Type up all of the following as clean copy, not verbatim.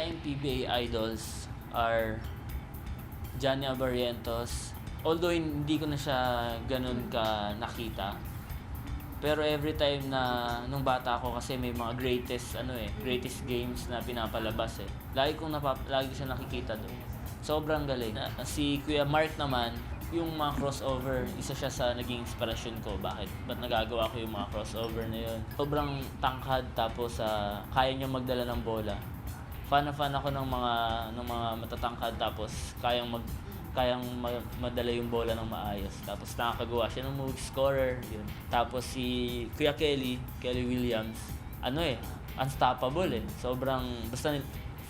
all-time PBA idols are Johnny Abarrientos. Although hindi ko na siya ganun ka nakita. Pero every time na nung bata ako kasi may mga greatest games na pinapalabas eh. Lagi ko siya nakikita doon. Sobrang galing. Si Kuya Mark naman, yung mga crossover, isa siya sa naging inspirasyon ko. Ba't nagagawa ko yung mga crossover na yun? Sobrang tangkad tapos kaya niya magdala ng bola. Fan ako ng mga matatangkad tapos kayang madala yung bola ng maayos. Tapos nakakagawa siya ng move, scorer, yun. Tapos si Kuya Kelly Williams, unstoppable eh. Sobrang, basta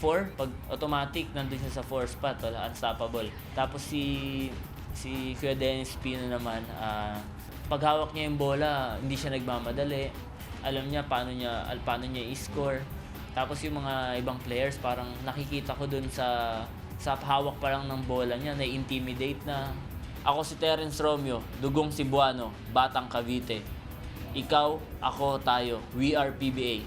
4, pag automatic, nandun siya sa 4 spot, wala, unstoppable. Tapos si Kuya Dennis Pino naman, pag hawak niya yung bola, hindi siya nagmamadali. Alam niya paano niya i-score. Tapos yung mga ibang players, parang nakikita ko dun sa hawak pa lang ng bola niya, na-intimidate na. Ako si Terence Romeo, dugong Cebuano, Batang Cavite. Ikaw, ako, tayo. We are PBA.